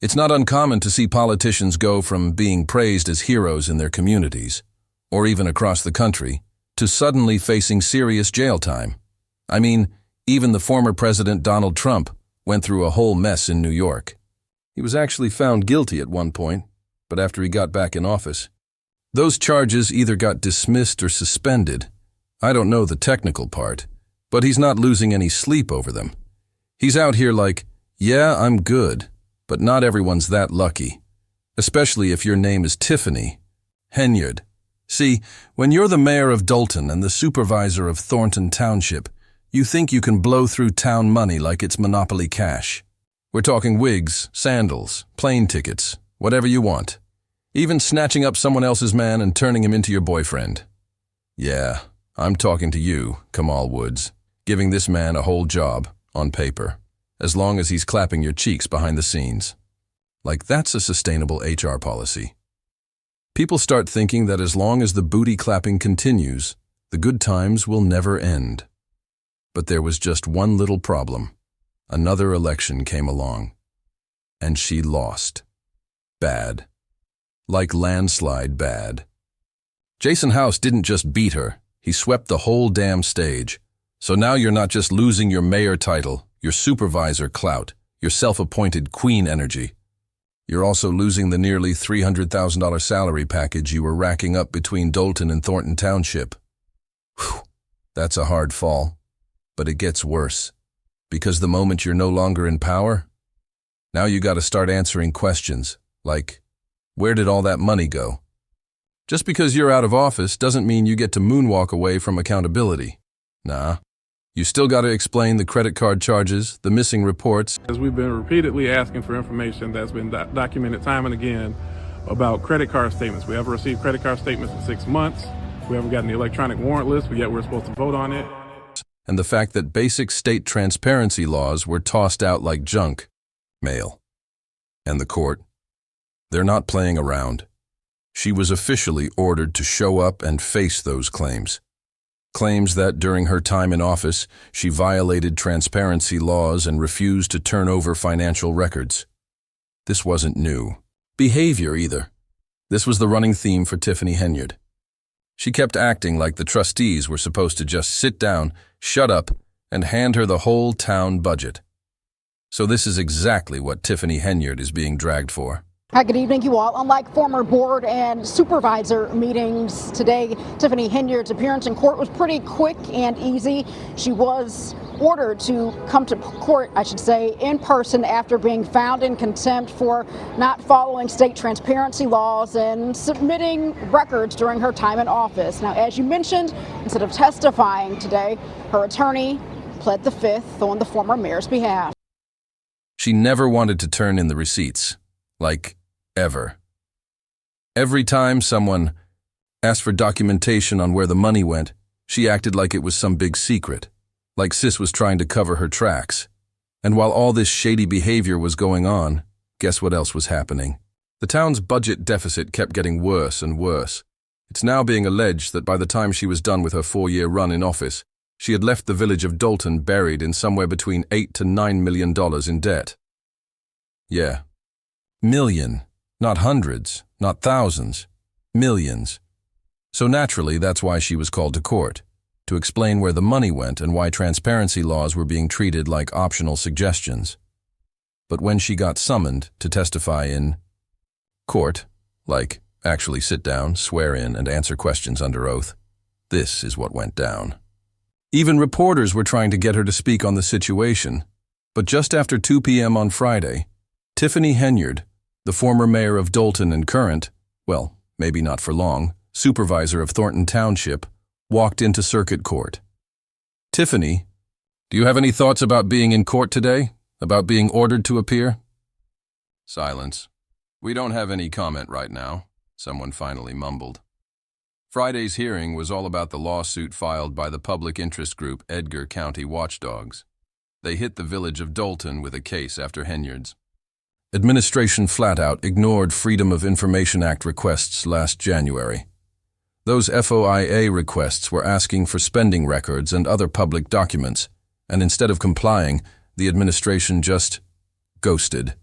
It's not uncommon to see politicians go from being praised as heroes in their communities, or even across the country, to suddenly facing serious jail time. I mean, even the former President Donald Trump went through a whole mess in New York. He was actually found guilty at one point, but after he got back in office, those charges either got dismissed or suspended. I don't know the technical part, but he's not losing any sleep over them. He's out here like, yeah, I'm good, but not everyone's that lucky, especially if your name is Tiffany Henyard. See, when you're the mayor of Dolton and the supervisor of Thornton Township, you think you can blow through town money like it's Monopoly cash. We're talking wigs, sandals, plane tickets, whatever you want. Even snatching up someone else's man and turning him into your boyfriend. Yeah, I'm talking to you, Kamal Woods, giving this man a whole job, on paper, as long as he's clapping your cheeks behind the scenes. Like that's a sustainable HR policy. People start thinking that as long as the booty clapping continues, the good times will never end. But there was just one little problem. Another election came along. And she lost. Bad. Like landslide bad. Jason House didn't just beat her, he swept the whole damn stage. So now you're not just losing your mayor title, your supervisor clout, your self-appointed queen energy. You're also losing the nearly $300,000 salary package you were racking up between Dolton and Thornton Township. Whew, that's a hard fall. But it gets worse. Because the moment you're no longer in power, now you gotta start answering questions, like, where did all that money go? Just because you're out of office doesn't mean you get to moonwalk away from accountability. Nah. You still gotta explain the credit card charges, the missing reports. As we've been repeatedly asking for information that's been documented time and again about credit card statements. We haven't received credit card statements in 6 months. We haven't gotten the electronic warrant list, but yet we're supposed to vote on it. And the fact that basic state transparency laws were tossed out like junk mail. And the court, they're not playing around. She was officially ordered to show up and face those claims. Claims that during her time in office, she violated transparency laws and refused to turn over financial records. This wasn't new behavior either. This was the running theme for Tiffany Henyard. She kept acting like the trustees were supposed to just sit down, shut up, and hand her the whole town budget. So this is exactly what Tiffany Henyard is being dragged for. Hi, good evening, you all. Unlike former board and supervisor meetings today, Tiffany Henyard's appearance in court was pretty quick and easy. She was ordered to come to court, in person after being found in contempt for not following state transparency laws and submitting records during her time in office. Now, as you mentioned, instead of testifying today, her attorney pled the fifth on the former mayor's behalf. She never wanted to turn in the receipts. Like, ever. Every time someone asked for documentation on where the money went, she acted like it was some big secret, like Sis was trying to cover her tracks. And while all this shady behavior was going on, guess what else was happening? The town's budget deficit kept getting worse and worse. It's now being alleged that by the time she was done with her 4-year run in office, she had left the village of Dolton buried in somewhere between $8 to $9 million in debt. Yeah. Million. Not hundreds, not thousands. Millions. So naturally, that's why she was called to court, to explain where the money went and why transparency laws were being treated like optional suggestions. But when she got summoned to testify in court, like actually sit down, swear in, and answer questions under oath, this is what went down. Even reporters were trying to get her to speak on the situation, but just after 2 p.m. on Friday, Tiffany Henyard, the former mayor of Dolton and current, well, maybe not for long, supervisor of Thornton Township, walked into circuit court. Tiffany, do you have any thoughts about being in court today? About being ordered to appear? Silence. We don't have any comment right now, someone finally mumbled. Friday's hearing was all about the lawsuit filed by the public interest group Edgar County Watchdogs. They hit the village of Dolton with a case after Henyard's administration flat-out ignored Freedom of Information Act requests last January. Those FOIA requests were asking for spending records and other public documents, and instead of complying, the administration just ghosted.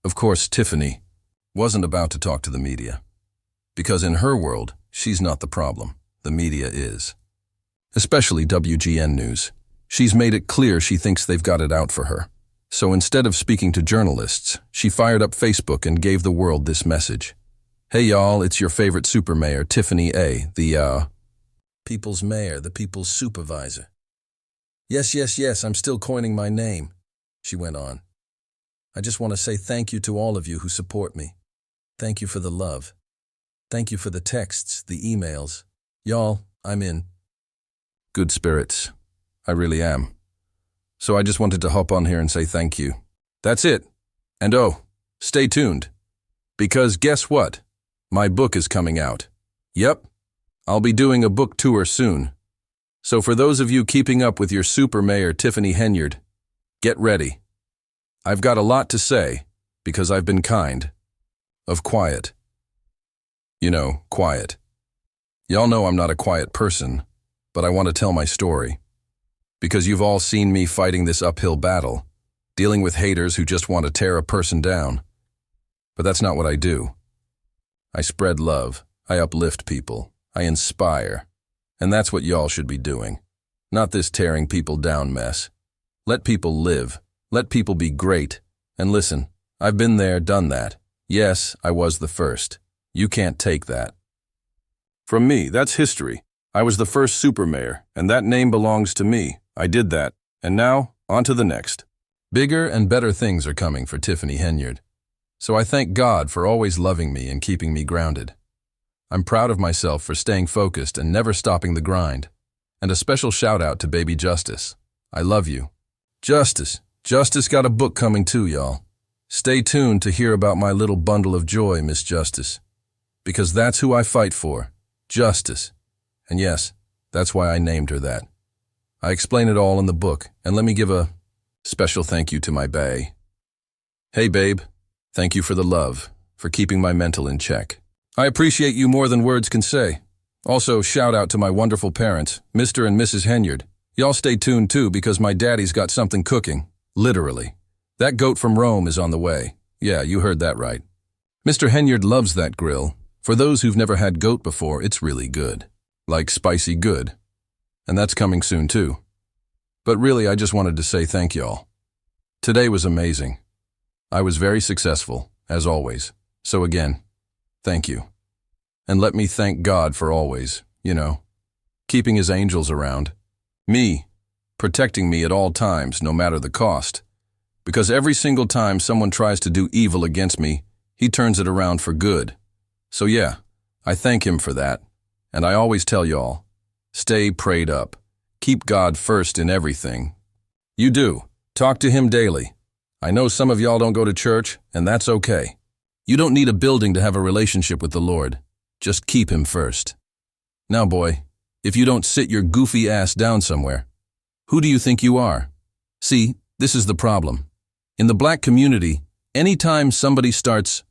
Of course, Tiffany wasn't about to talk to the media. Because in her world, she's not the problem. The media is. Especially WGN News. She's made it clear she thinks they've got it out for her. So instead of speaking to journalists, she fired up Facebook and gave the world this message. Hey y'all, it's your favorite super mayor, Tiffany the people's mayor, the people's supervisor. Yes, I'm still coining my name, she went on. I just want to say thank you to all of you who support me. Thank you for the love. Thank you for the texts, the emails. Y'all, I'm in good spirits. I really am. So I just wanted to hop on here and say thank you. That's it. And oh, stay tuned. Because guess what? My book is coming out. Yep, I'll be doing a book tour soon. So for those of you keeping up with your super mayor Tiffany Henyard, get ready. I've got a lot to say, because I've been kind of quiet. You know, quiet. Y'all know I'm not a quiet person, but I want to tell my story. Because you've all seen me fighting this uphill battle, dealing with haters who just want to tear a person down. But that's not what I do. I spread love, I uplift people, I inspire. And that's what y'all should be doing. Not this tearing people down mess. Let people live. Let people be great. And listen, I've been there, done that. Yes, I was the first. You can't take that. From me, that's history. I was the first super mayor, and that name belongs to me. I did that. And now, on to the next. Bigger and better things are coming for Tiffany Henyard. So I thank God for always loving me and keeping me grounded. I'm proud of myself for staying focused and never stopping the grind. And a special shout out to baby Justice. I love you. Justice got a book coming too, y'all. Stay tuned to hear about my little bundle of joy, Miss Justice. Because that's who I fight for. Justice. And yes, that's why I named her that. I explain it all in the book, and let me give a special thank you to my bae. Hey babe, thank you for the love, for keeping my mental in check. I appreciate you more than words can say. Also, shout out to my wonderful parents, Mr. and Mrs. Henyard. Y'all stay tuned too, because my daddy's got something cooking. Literally. That goat from Rome is on the way. Yeah, you heard that right. Mr. Henyard loves that grill. For those who've never had goat before, it's really good. Like spicy good. And that's coming soon too. But really, I just wanted to say thank y'all. Today was amazing. I was very successful, as always. So again, thank you. And let me thank God for always, keeping his angels around. Me, protecting me at all times, no matter the cost. Because every single time someone tries to do evil against me, he turns it around for good. So yeah, I thank him for that. And I always tell y'all, stay prayed up. Keep God first in everything. You do. Talk to him daily. I know some of y'all don't go to church, and that's okay. You don't need a building to have a relationship with the Lord. Just keep him first. Now, boy, if you don't sit your goofy ass down somewhere, who do you think you are? See, this is the problem. In the black community, anytime somebody starts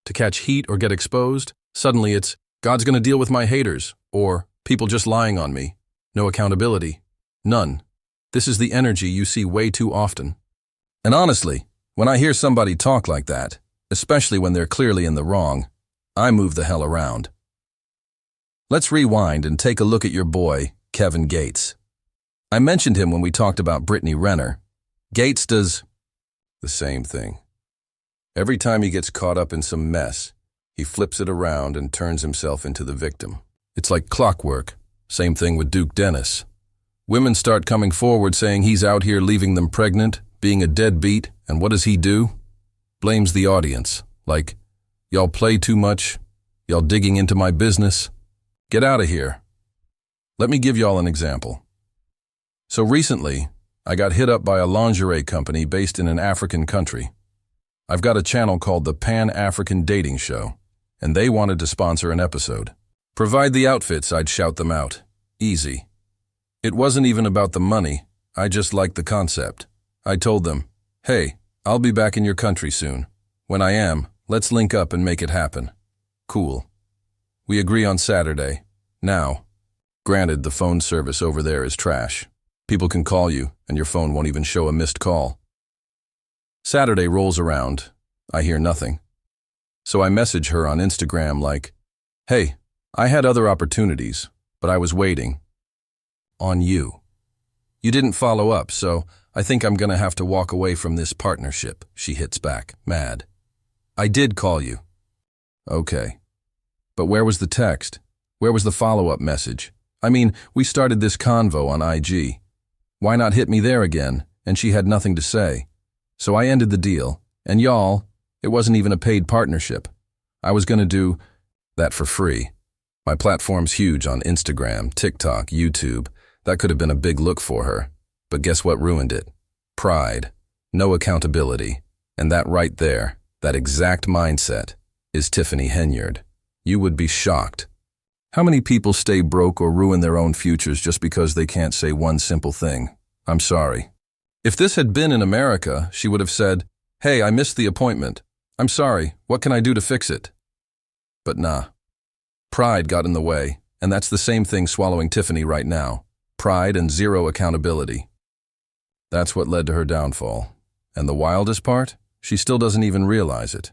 to catch heat or get exposed, suddenly it's, God's gonna deal with my haters, or people just lying on me. No accountability. None. This is the energy you see way too often. And honestly, when I hear somebody talk like that, especially when they're clearly in the wrong, I move the hell around. Let's rewind and take a look at your boy, Kevin Gates. I mentioned him when we talked about Brittany Renner. Gates does the same thing. Every time he gets caught up in some mess, he flips it around and turns himself into the victim. It's like clockwork. Same thing with Duke Dennis. Women start coming forward saying he's out here leaving them pregnant, being a deadbeat, and what does he do? Blames the audience. Like, y'all play too much, y'all digging into my business. Get out of here. Let me give y'all an example. So recently, I got hit up by a lingerie company based in an African country. I've got a channel called the Pan-African Dating Show, and they wanted to sponsor an episode. Provide the outfits, I'd shout them out. Easy. It wasn't even about the money, I just liked the concept. I told them, hey, I'll be back in your country soon. When I am, let's link up and make it happen. Cool. We agree on Saturday. Now, granted, the phone service over there is trash. People can call you, and your phone won't even show a missed call. Saturday rolls around, I hear nothing. So I message her on Instagram like, "Hey, I had other opportunities, but I was waiting on you. You didn't follow up, so I think I'm gonna have to walk away from this partnership," she hits back, mad. "I did call you." Okay. But where was the text? Where was the follow-up message? I mean, we started this convo on IG. Why not hit me there again? And she had nothing to say. So I ended the deal. And y'all, it wasn't even a paid partnership. I was gonna do that for free. My platform's huge on Instagram, TikTok, YouTube. That could have been a big look for her. But guess what ruined it? Pride. No accountability. And that right there, that exact mindset, is Tiffany Henyard. You would be shocked. How many people stay broke or ruin their own futures just because they can't say one simple thing? "I'm sorry." If this had been in America, she would have said, "Hey, I missed the appointment. I'm sorry. What can I do to fix it?" But nah. Pride got in the way, and that's the same thing swallowing Tiffany right now. Pride and zero accountability. That's what led to her downfall. And the wildest part? She still doesn't even realize it.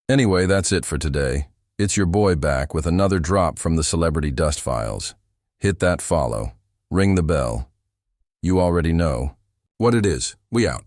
Anyway, that's it for today. It's your boy back with another drop from the Celebrity Dust Files. Hit that follow. Ring the bell. You already know what it is. We out.